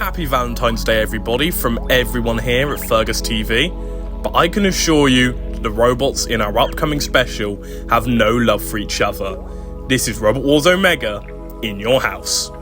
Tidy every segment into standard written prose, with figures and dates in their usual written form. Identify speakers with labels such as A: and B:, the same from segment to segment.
A: happy Valentine's Day, everybody, from everyone here at Fergus TV. But I can assure you, the robots in our upcoming special have no love for each other. This is Robot Wars Omega in your house.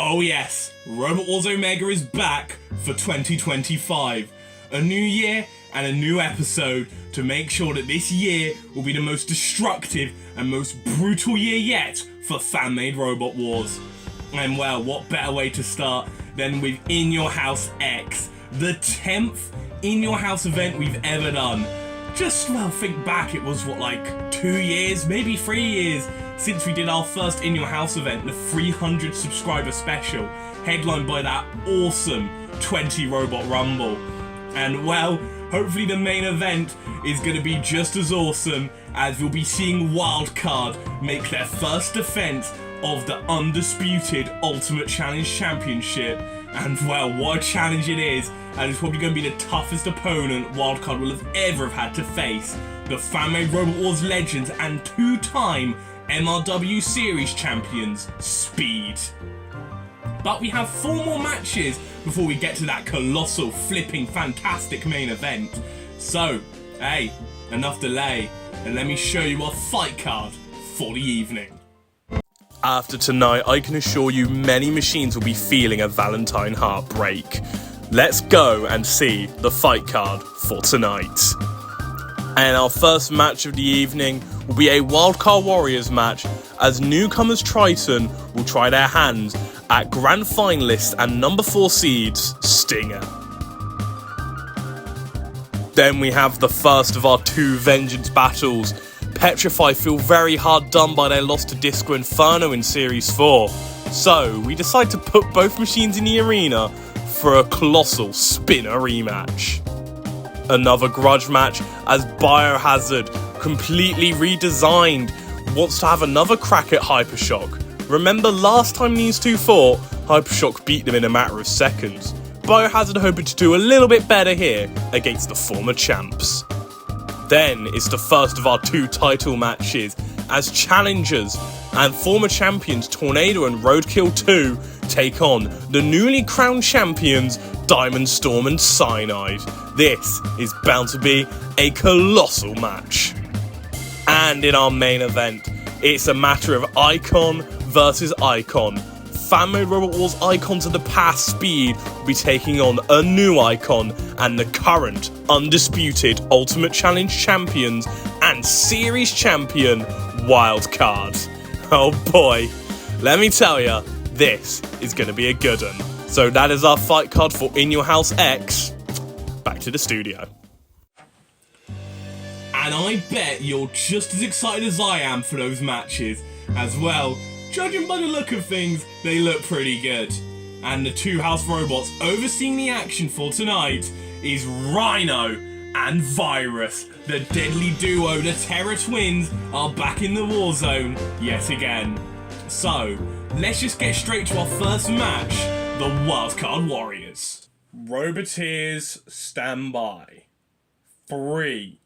B: Oh yes, Robot Wars Omega is back for 2025. A new year and a new episode to make sure that this year will be the most destructive and most brutal year yet for fan-made Robot Wars. And well, what better way to start than with In Your House X, the 10th In Your House event we've ever done. Just, well, think back, it was what, like 2 years, maybe 3 years since we did our first In Your House event, the 300 subscriber special, headlined by that awesome 20 Robot Rumble. And well, hopefully the main event is going to be just as awesome, as we'll be seeing Wildcard make their first defense of the Undisputed Ultimate Challenge Championship. And well, what a challenge it is, and it's probably going to be the toughest opponent Wildcard will have ever had to face. The fan-made Robot Wars legends and two-time MRW Series Champions, Speed. But we have 4 more matches before we get to that colossal, flipping, fantastic main event. So, hey, enough delay, and let me show you our fight card for the evening.
A: After tonight, I can assure you many machines will be feeling a Valentine heartbreak. Let's go and see the fight card for tonight. And our first match of the evening will be a Wildcard Warriors match, as newcomers Triton will try their hands at Grand Finalist and number 4 seeds, Stinger. Then we have the first of our 2 Vengeance battles. Petrify feel very hard done by their loss to Disco Inferno in Series 4. So, we decide to put both machines in the arena for a colossal spinner rematch. Another grudge match, as Biohazard, completely redesigned, wants to have another crack at Hypershock. Remember last time these two fought, Hypershock beat them in a matter of seconds. Biohazard hoping to do a little bit better here against the former champs. Then it's the first of our 2 title matches, as challengers and former champions Tornado and Roadkill 2 take on the newly crowned champions Diamond Storm and Cyanide. This is bound to be a colossal match. And in our main event, it's a matter of Icon versus Icon. Fan-made Robot Wars icons of the past, Speed, will be taking on a new icon and the current Undisputed Ultimate Challenge Champions and Series Champion, Wildcard. Oh boy, let me tell ya, this is going to be a good one. So that is our fight card for In Your House X. Back to the studio.
B: And I bet you're just as excited as I am for those matches. As well, judging by the look of things, they look pretty good. And the 2 house robots overseeing the action for tonight is Rhino and Virus. The deadly duo, the Terror Twins, are back in the war zone yet again. So, let's just get straight to our first match, the Wildcard Warriors. Roboteers, stand by. 3,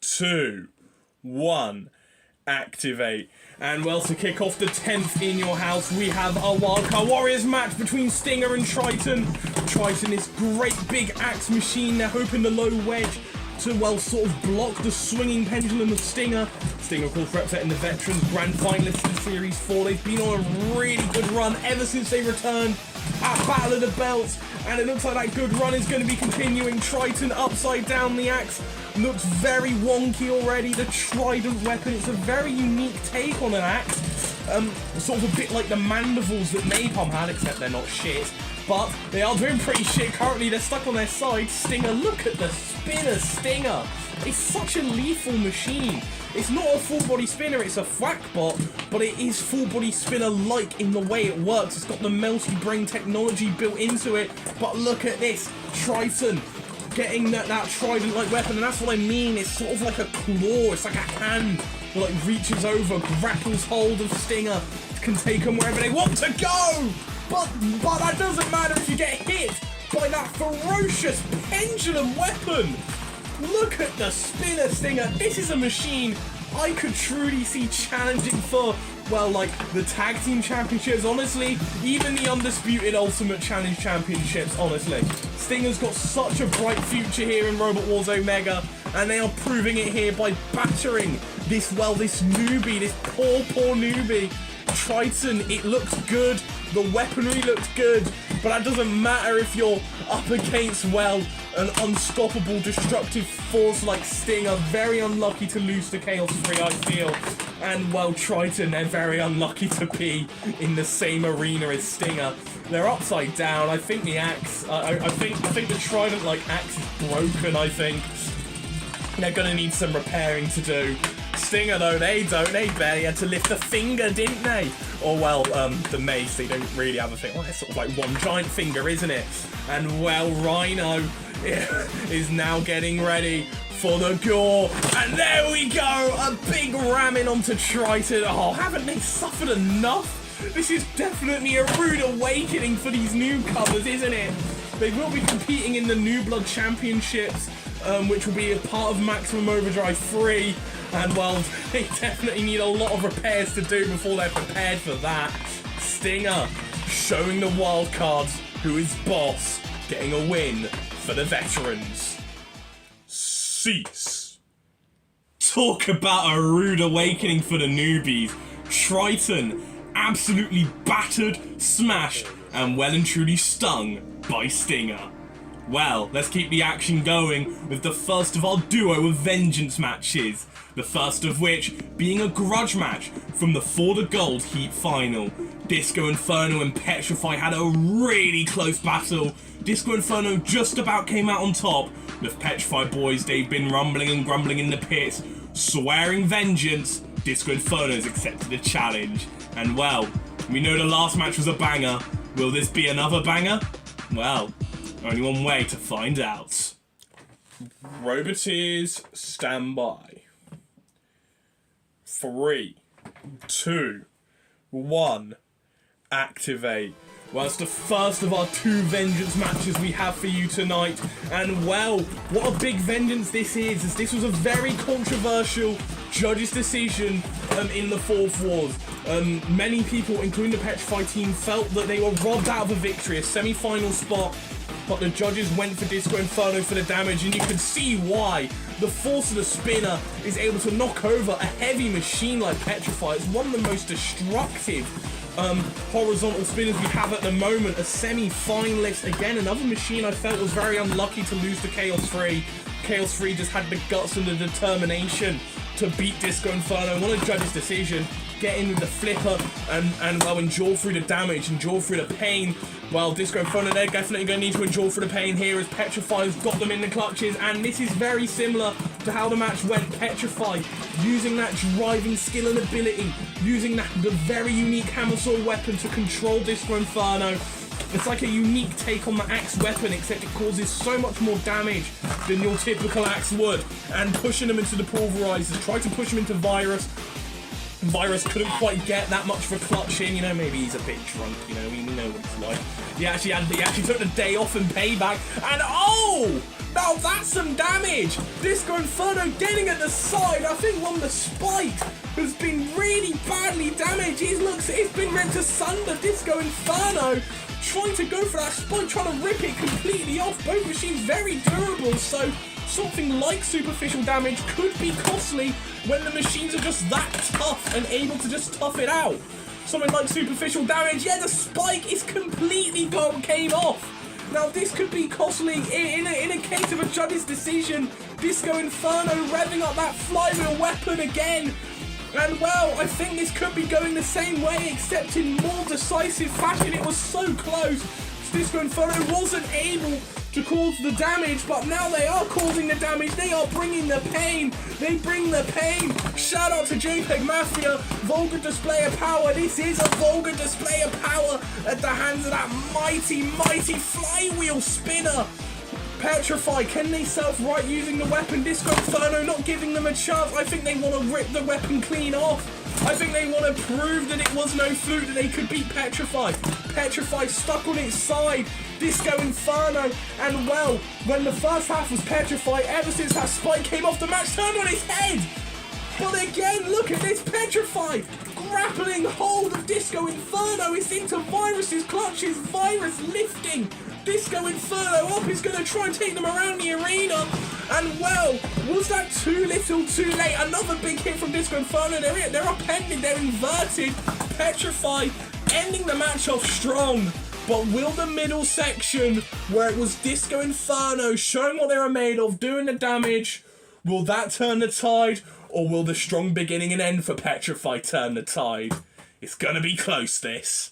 B: 2, 1, activate. And well, to kick off the 10th in your house, we have our Wildcard Warriors match between Stinger and Triton. Triton is great big axe machine. They're hoping the low wedge to, well, sort of block the swinging pendulum of Stinger. Stinger, of course, representing the veterans, grand finalists in Series 4. They've been on a really good run ever since they returned at Battle of the Belts. And it looks like that good run is going to be continuing. Triton upside down the axe. Looks very wonky already. The trident weapon, it's a very unique take on an axe. Sort of a bit like the mandibles that Napalm had, except they're not shit. But they are doing pretty shit currently. They're stuck on their side. Stinger, look at the spinner Stinger. It's such a lethal machine. It's not a full body spinner, it's a thwack bot, but it is full body spinner like in the way it works. It's got the melty brain technology built into it. But look at this, Triton getting that trident like weapon, and that's what I mean. It's sort of like a claw, it's like a hand that like reaches over, grapples hold of Stinger, can take them wherever they want to go. But that doesn't matter if you get hit by that ferocious pendulum weapon. Look at the spinner Stinger. This is a machine I could truly see challenging for, well, like the tag team championships, honestly, even the Undisputed Ultimate Challenge Championships, honestly. Stinger's got such a bright future here in Robot Wars Omega, and they are proving it here by battering this newbie, this poor newbie. Triton, it looks good, the weaponry looks good, but that doesn't matter if you're up against, well, an unstoppable destructive force like Stinger. Very unlucky to lose to Chaos 3, I feel. And, well, Triton, they're very unlucky to be in the same arena as Stinger. They're upside down. I think the axe, I think the trident like axe is broken, I think. They're gonna need some repairing to do. Stinger, though, they barely had to lift a finger, didn't they? Or, well, the mace, they don't really have a finger. Well, it's sort of like one giant finger, isn't it? And, well, Rhino is now getting ready for the gore. And there we go! A big ramming onto Triton. Oh, haven't they suffered enough? This is definitely a rude awakening for these newcomers, isn't it? They will be competing in the New Blood Championships, which will be a part of Maximum Overdrive 3. And, well, they definitely need a lot of repairs to do before they're prepared for that. Stinger showing the wildcards who is boss, getting a win for the veterans. Cease. Talk about a rude awakening for the newbies. Triton absolutely battered, smashed, and well and truly stung by Stinger. Well, let's keep the action going with the first of our duo of vengeance matches. The first of which being a grudge match from the For the Gold Heat Final. Disco Inferno and Petrify had a really close battle. Disco Inferno just about came out on top. The Petrify boys, they've been rumbling and grumbling in the pits, swearing vengeance. Disco Inferno's accepted the challenge. And well, we know the last match was a banger. Will this be another banger? Well, only one way to find out. Roboteers, stand by. 3, 2, 1, activate. Well, it's the first of our 2 vengeance matches we have for you tonight. And well, what a big vengeance this is, as this was a very controversial judges' decision in the 4th Wars. Many people, including the Petrify team, felt that they were robbed out of a victory, a semi-final spot, but the judges went for Disco Inferno for the damage, and you can see why. The force of the spinner is able to knock over a heavy machine like Petrify. It's one of the most destructive horizontal spinners we have at the moment. A semi-finalist. Again, another machine I felt was very unlucky to lose to Chaos 3. Chaos 3 just had the guts and the determination to beat Disco Inferno. Won a judge's decision, get in with the flipper, and well, endure through the damage, endure through the pain. Well, Disco Inferno, they're definitely going to need to endure through the pain here as Petrify's got them in the clutches, and this is very similar to how the match went. Petrify using that driving skill and ability, using the very unique hammer sword weapon to control Disco Inferno. It's like a unique take on the axe weapon, except it causes so much more damage than your typical axe would. And pushing them into the pulverizers, try to push them into Virus. Virus couldn't quite get that much for clutch in, you know, maybe he's a bit drunk, you know, we know what it's like. He actually took the day off in payback, and oh! Now that's some damage! Disco Inferno getting at the side, I think on the spike. has been really badly damaged. It's been ripped asunder. Disco Inferno trying to go for that spike, trying to rip it completely off. Both machines very durable, so something like superficial damage could be costly when the machines are just that tough and able to just tough it out. Something like superficial damage, yeah, the spike is completely came off. Now this could be costly in a case of a judge's decision. Disco Inferno revving up that flywheel weapon again. And well, I think this could be going the same way, except in more decisive fashion. It was so close. Disco Inferno wasn't able to cause the damage, but now they are causing the damage. They are bringing the pain. They bring the pain. Shout out to JPEG Mafia. Vulgar display of power. This is a vulgar display of power at the hands of that mighty, mighty flywheel spinner. Petrify, can they self-right using the weapon? Disco Inferno not giving them a chance. I think they want to rip the weapon clean off. I think they want to prove that it was no fluke, that they could beat Petrify. Petrify stuck on its side. Disco Inferno. And well, when the first half was Petrify, ever since that spike came off, the match turned on its head. But again, look at this, Petrify grappling hold of Disco Inferno. It's into Virus's clutches. Virus lifting Disco Inferno up. Is going to try and take them around the arena. And well, was that too little too late? Another big hit from Disco Inferno. They're upended, they're inverted. Petrify ending the match off strong. But will the middle section, where it was Disco Inferno showing what they were made of, doing the damage, will that turn the tide? Or will the strong beginning and end for Petrify turn the tide? It's gonna be close, this.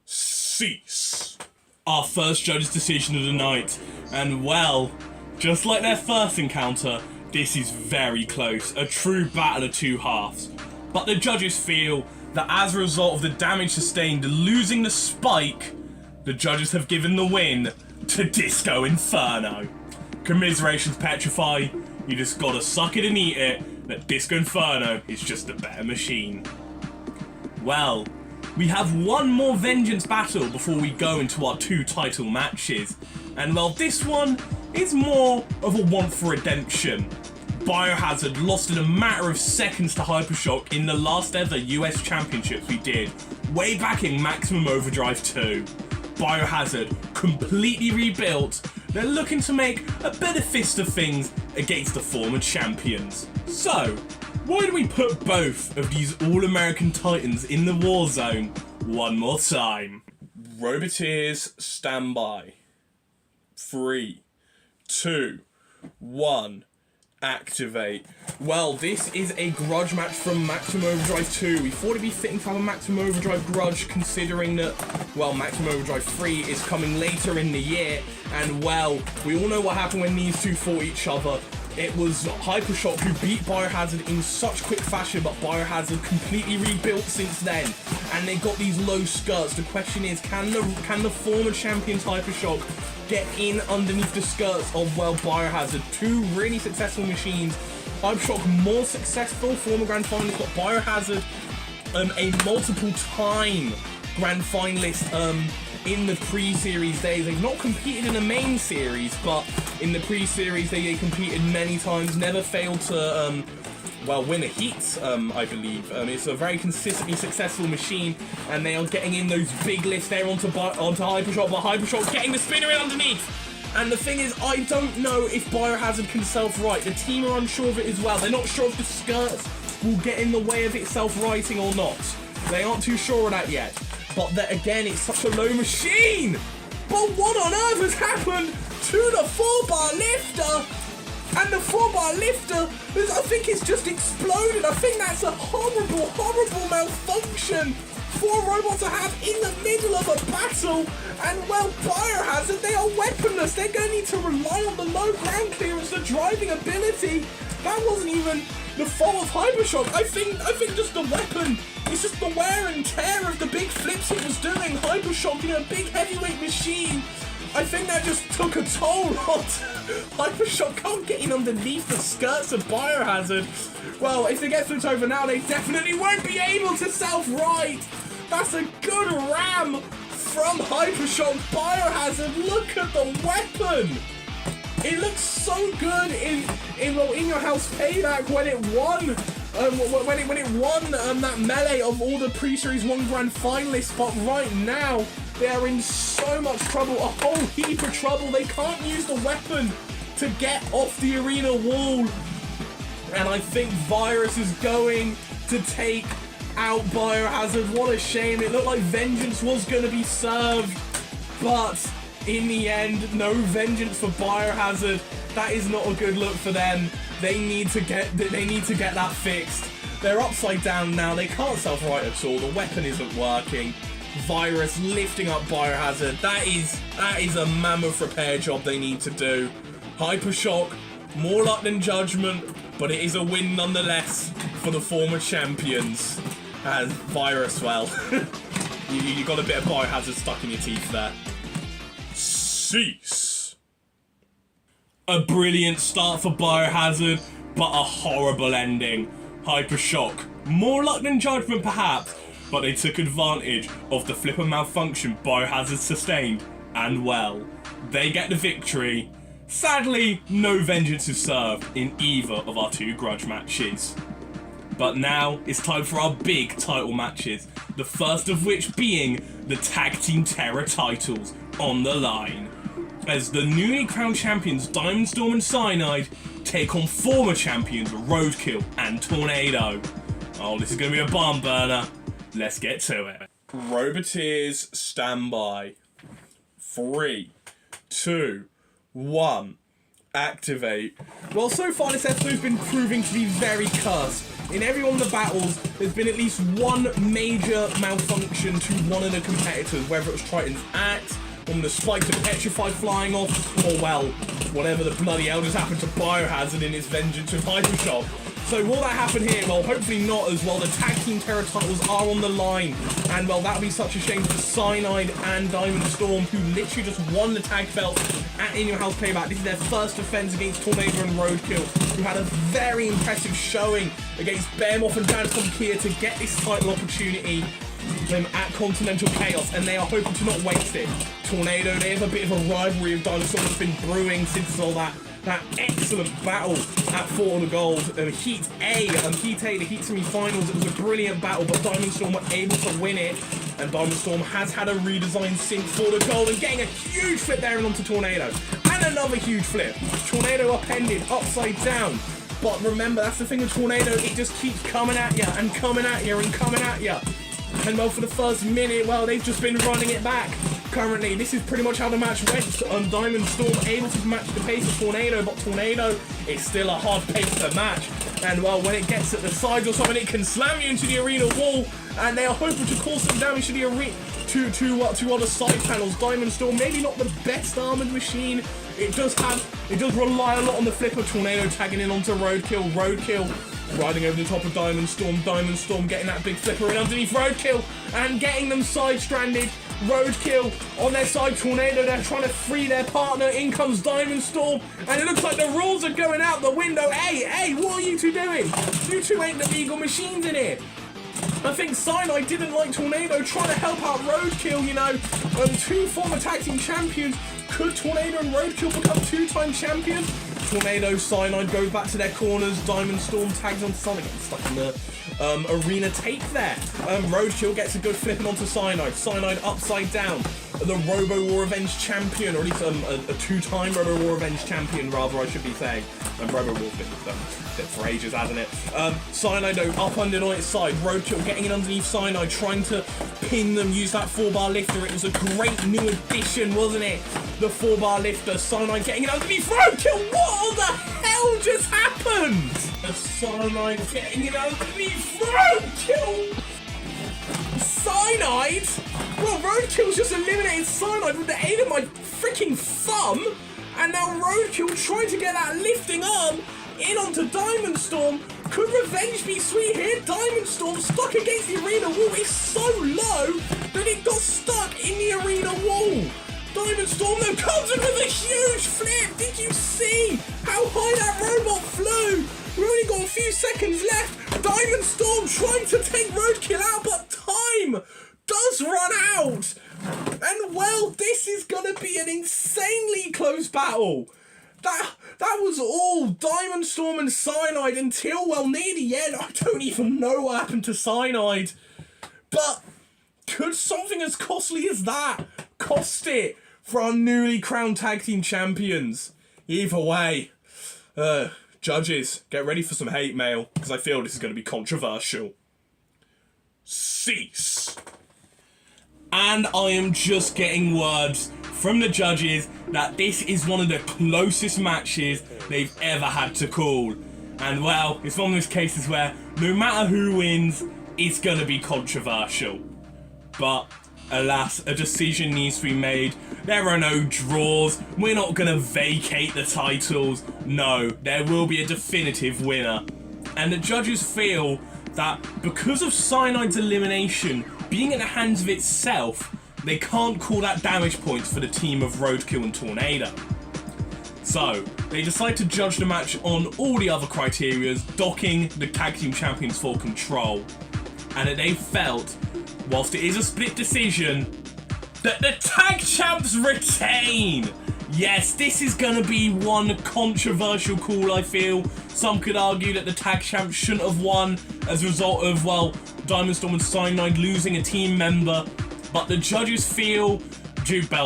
B: Cease. Our first judge's decision of the night. And well, just like their first encounter, this is very close. A true battle of two halves. But the judges feel that as a result of the damage sustained losing the spike, the judges have given the win to Disco Inferno. Commiserations, Petrify. You just gotta suck it and eat it, that Disco Inferno is just a better machine. Well, we have one more Vengeance battle before we go into our two title matches. And well, this one is more of a want for redemption. Biohazard lost in a matter of seconds to Hypershock in the last ever US Championships we did, way back in Maximum Overdrive 2. Biohazard completely rebuilt. They're looking to make a better fist of things against the former champions. So, why do we put both of these all-American titans in the war zone one more time? Roboteers, stand by. 3, 2, 1. Activate. Well, this is a grudge match from Maximum Overdrive 2. We thought it'd be fitting to have a Maximum Overdrive grudge, considering that, well, Maximum Overdrive 3 is coming later in the year, and well, we all know what happened when these two fought each other. It was Hypershock who beat Biohazard in such quick fashion, but Biohazard completely rebuilt since then, and they got these low skirts. The question is, can the former champions Hypershock get in underneath the skirts of, well, Biohazard? Two really successful machines. Hypershock more successful, former grand finalist, but Biohazard a multiple time grand finalist in the pre-series days. They've not competed in the main series, but in the pre-series they competed many times, never failed to well, win a heat, I believe. It's a very consistently successful machine, and they are getting in those big lifts there onto Hypershock, but Hypershock getting the spinner in underneath. And the thing is, I don't know if Biohazard can self-right. The team are unsure of it as well. They're not sure if the skirts will get in the way of it self-righting or not. They aren't too sure of that yet. But that, again, it's such a low machine. But what on earth has happened to the 4-bar lifter? And the 4-bar lifter, I think it's just exploded. I think that's a horrible, horrible malfunction for a robot to have in the middle of a battle. And well, Biohazard, they are weaponless. They're going to need to rely on the low ground clearance, the driving ability. That wasn't even the fault of Hypershock. I think just the weapon. It's just the wear and tear of the big flips it was doing. Hypershock in a big heavyweight machine. I think that just took a toll on Hypershock. Can't get in underneath the skirts of Biohazard. Well, if they get flipped over now, they definitely won't be able to self-right. That's a good ram from Hypershock. Biohazard, look at the weapon. It looks so good in Your House Payback when it won when it won that melee of all the pre-series 1 grand finalists, but right now they are in so much trouble, a whole heap of trouble. They can't use the weapon to get off the arena wall, and I think Virus is going to take out Biohazard. What a shame. It looked like vengeance was going to be served, but in the end, no vengeance for Biohazard. That is not a good look for them. They need to get that fixed. They're upside down now. They can't self-right at all. The weapon isn't working. Virus lifting up Biohazard. That is a mammoth repair job they need to do. Hyper Shock, more luck than judgment, but it is a win nonetheless for the former champions. As Virus, well, you got a bit of Biohazard stuck in your teeth there. Cease. A brilliant start for Biohazard, but a horrible ending. Hyper Shock, more luck than judgment perhaps, but they took advantage of the flipper malfunction Biohazard sustained, and well, they get the victory. Sadly, no vengeance is served in either of our 2 grudge matches. But now it's time for our big title matches, the first of which being the Tag Team Terror titles on the line, as the newly crowned champions Diamond Storm and Cyanide take on former champions Roadkill and Tornado. Oh, this is going to be a barn burner. Let's get to it. Roboteers, stand by. 3, 2, 1, activate. Well, so far this episode's been proving to be very cursed. In every one of the battles, there's been at least one major malfunction to one of the competitors, whether it was Triton's axe, one of the spikes of Petrify flying off, or well, whatever the bloody hell just happened to Biohazard in its vengeance with Hyper Shock. So will that happen here? Well, hopefully not as well. The Tag Team Terror titles are on the line. And well, that would be such a shame for Cyanide and Diamond Storm, who literally just won the tag belt at In Your House Payback. This is their first defense against Tornado and Roadkill, who had a very impressive showing against Behemoth and Dancom Kia to get this title opportunity at Continental Chaos, and they are hoping to not waste it. Tornado, they have a bit of a rivalry with Diamond Storm that's been brewing since all that excellent battle at Fort of the Gold, Heat A, the Heat semi-finals. It was a brilliant battle, but Diamond Storm were able to win it, and Diamond Storm has had a redesign since Fort of the Gold, and getting a huge flip there and onto Tornado, and another huge flip. Tornado upended, upside down, but remember, that's the thing with Tornado, it just keeps coming at you, and coming at you, and coming at you. And well, for the first minute, well, they've just been running it back. Currently, this is pretty much how the match went. Diamond Storm able to match the pace of Tornado, but Tornado is still a hard pace to match. And well, when it gets at the sides or something, it can slam you into the arena wall, and they are hoping to cause some damage to the arena, to other side panels. Diamond Storm, maybe not the best armored machine. It does rely a lot on the flipper. Tornado tagging in onto Roadkill. Roadkill riding over the top of Diamond Storm. Diamond Storm getting that big flipper in underneath Roadkill and getting them side stranded. Roadkill on their side. Tornado, they're trying to free their partner. In comes Diamond Storm, and it looks like the rules are going out the window. Hey, what are you two doing? You two ain't the legal machines in here. I think Cyanide didn't like Tornado trying to help out Roadkill, you know. 2 former tag team champions. Could Tornado and Roadkill become 2-time champions? Tornado, Cyanide go back to their corners. Diamond Storm tags on Sonic, getting stuck in the arena tape there. Roadkill gets a good flipping onto Cyanide. Cyanide upside down. The Robo War Revenge champion, or at least a 2-time Robo War Revenge champion, rather, I should be saying. Robo War's been for ages, hasn't it? Cyanide up under on its side. Roadkill getting in underneath Cyanide, trying to pin them, use that 4-bar lifter. It was a great new addition, wasn't it? The 4-bar lifter. Cyanide getting in underneath Roadkill. What the hell just happened? Cyanide getting in underneath Roadkill. Cyanide? Well, Roadkill's just eliminated Cyanide with the aid of my freaking thumb, and now Roadkill trying to get that lifting arm in onto Diamond Storm. Could revenge be sweet here? Diamond Storm stuck against the arena wall. It's so low that it got stuck in the arena wall. Diamond Storm though comes in with a huge flip. Did you see how high that robot flew? We've only got a few seconds left. Diamond Storm trying to take Roadkill out, but time does run out. And well, this is gonna be an insanely close battle. That was all Diamond Storm and Cyanide until, well, near the end. I don't even know what happened to Cyanide. But could something as costly as that cost it for our newly crowned tag team champions? Either way, judges, get ready for some hate mail, because I feel this is going to be controversial. Cease. And I am just getting words from the judges that this is one of the closest matches they've ever had to call. And well, it's one of those cases where no matter who wins, it's going to be controversial. But alas, a decision needs to be made. There are no draws. We're not going to vacate the titles. No, there will be a definitive winner. And the judges feel that because of Cyanide's elimination being in the hands of itself, they can't call that damage points for the team of Roadkill and Tornado. So, they decide to judge the match on all the other criterias, docking the tag team champions for control. And that they felt, whilst it is a split decision, that the tag champs retain. Yes, this is going to be one controversial call, I feel. Some could argue that the tag champs shouldn't have won as a result of, well, Diamond Storm and Cyanide losing a team member. But the judges feel,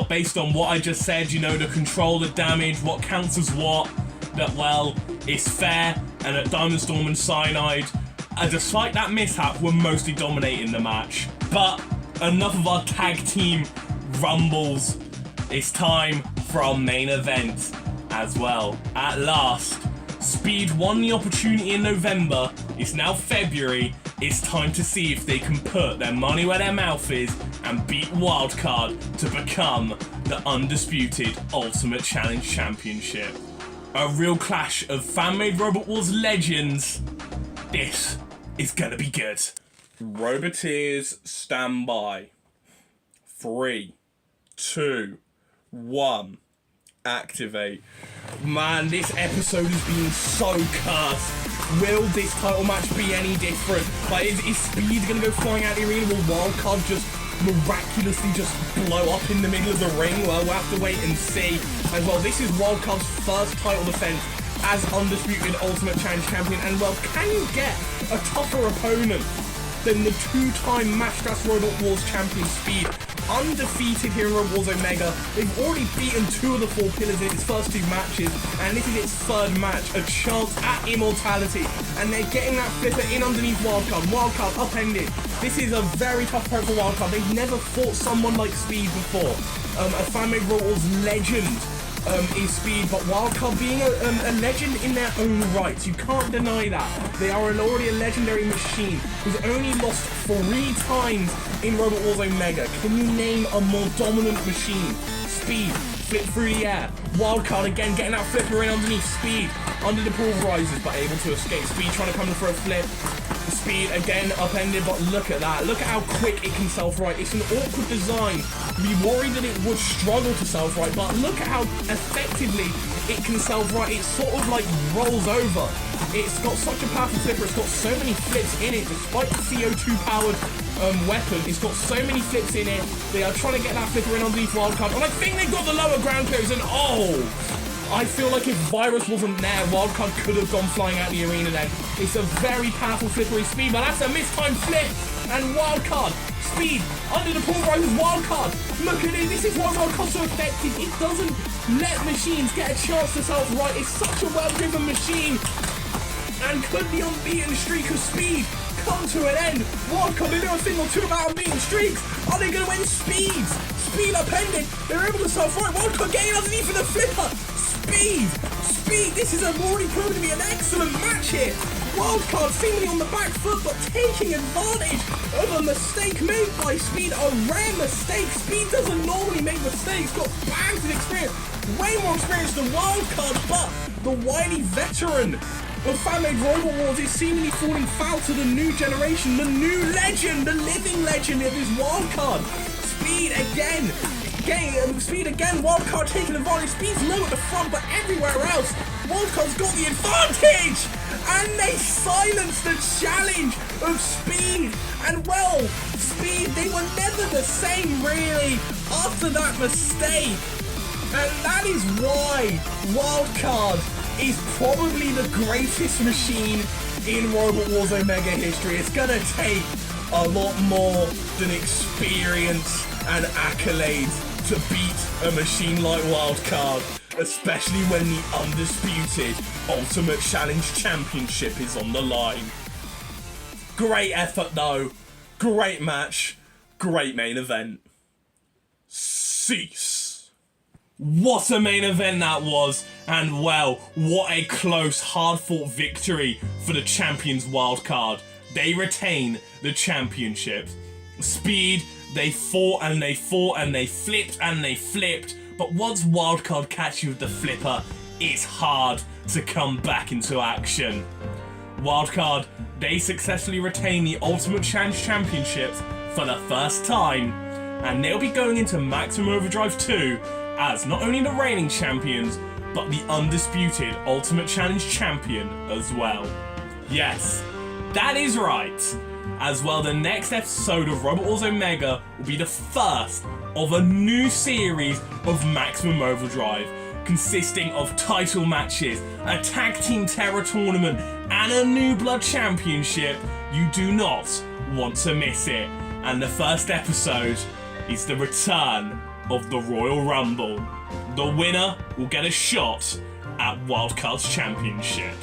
B: based on what I just said, you know, the control, the damage, what counts as what, that, well, it's fair, and that Diamond Storm and Cyanide, despite that mishap, were mostly dominating the match. But enough of our tag team rumbles. It's time for our main event as well. At last, Speed won the opportunity in November. It's now February. It's time to see if they can put their money where their mouth is and beat Wildcard to become the Undisputed Ultimate Challenge Championship. A real clash of fan-made Robot Wars legends. This is gonna be good. Roboteers, stand by. 3, 2, 1. Activate. Man, this episode has been so cursed. Will this title match be any different? Like, is Speed gonna go flying out the arena? Will Wildcard just miraculously just blow up in the middle of the ring? Well, we'll have to wait and see. And well, this is Wildcard's first title defense as Undisputed Ultimate Challenge Champion. And well, can you get a tougher opponent than the two-time Matchgrass Robot Wars champion Speed? Undefeated here in Robot Wars Omega. They've already beaten 2 of the 4 pillars in its first 2 matches, and this is its 3rd match, a chance at immortality. And they're getting that flipper in underneath Wildcard. Wildcard upended. This is a very tough opponent for Wildcard. They've never fought someone like Speed before. A fan-made Robot Wars legend is Speed, but Wildcard being a legend in their own rights. You can't deny that. They are already a legendary machine who's only lost 3 times in Robot Wars Omega. Can you name a more dominant machine? Speed, flip through the air. Wildcard again getting that flipper in underneath Speed. Under the pulverizers, but able to escape. Speed trying to come in for a flip. Speed again upended, but look at that. Look at how quick it can self-right. It's an awkward design. Be worried that it would struggle to self-right, but look at how effectively it can self-right. It sort of like rolls over. It's got such a powerful flipper. It's got so many flips in it, despite the CO2 powered weapon. It's got so many flips in it. They are trying to get that flipper in underneath Wildcard, and I think they've got the lower ground clears, and oh! I feel like if Virus wasn't there, Wildcard could have gone flying out the arena then. It's a very powerful flippery Speed, but that's a mistimed flip. And Wildcard, Speed, under the pulverizers, Wildcard. Look at it, this is why Wildcard's so effective. It doesn't let machines get a chance to self-right. It's such a well-driven machine. And could the unbeaten streak of Speed come to an end? Wildcard, they know a thing or two about unbeaten streaks. Are they going to win Speed? Speed upended. They're able to self-right. Wildcard getting underneath for the flipper. Speed, this is already proven to be an excellent match here. Wildcard seemingly on the back foot, but taking advantage of a mistake made by Speed, a rare mistake. Speed doesn't normally make mistakes, got bags of experience, way more experience than Wildcard, but the wily veteran of fan-made Robot Wars is seemingly falling foul to the new generation, the new legend, the living legend of this Wildcard. Speed again, Wildcard taking advantage. Speed's low at the front, but everywhere else, Wildcard's got the advantage! And they silence the challenge of Speed. And well, Speed, they were never the same really after that mistake. And that is why Wildcard is probably the greatest machine in Robot Wars Omega history. It's gonna take a lot more than experience and accolades to beat a machine like Wildcard, especially when the Undisputed Ultimate Challenge Championship is on the line. Great effort though, great match, great main event. Cease. What a main event that was, and well, what a close, hard-fought victory for the champions Wildcard. They retain the championship. Speed, they fought and they fought and they flipped and they flipped, but once Wildcard catch you with the flipper, it's hard to come back into action. Wildcard, they successfully retain the Ultimate Challenge Championships for the first time, and they'll be going into Maximum Overdrive 2 as not only the reigning champions, but the Undisputed Ultimate Challenge Champion as well. Yes, that is right. As well, the next episode of Robot Wars Omega will be the first of a new series of Maximum Overdrive, consisting of title matches, a tag team terror tournament, and a new blood championship. You do not want to miss it. And the first episode is the return of the Royal Rumble. The winner will get a shot at Wildcard's championship.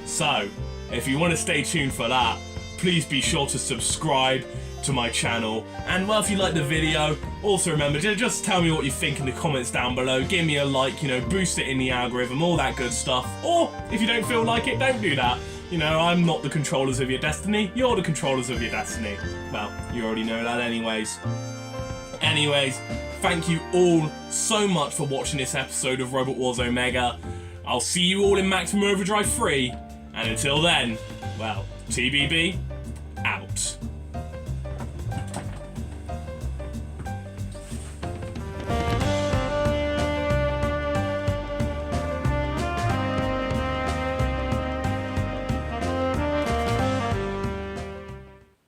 B: So, if you want to stay tuned for that, please be sure to subscribe to my channel. And well, if you like the video, also remember to just tell me what you think in the comments down below. Give me a like, boost it in the algorithm, all that good stuff. Or if you don't feel like it, don't do that. I'm not the controllers of your destiny. You're the controllers of your destiny. Well, you already know that anyways. Thank you all so much for watching this episode of Robot Wars Omega. I'll see you all in Maximum Overdrive 3. And until then, well, TBB, out.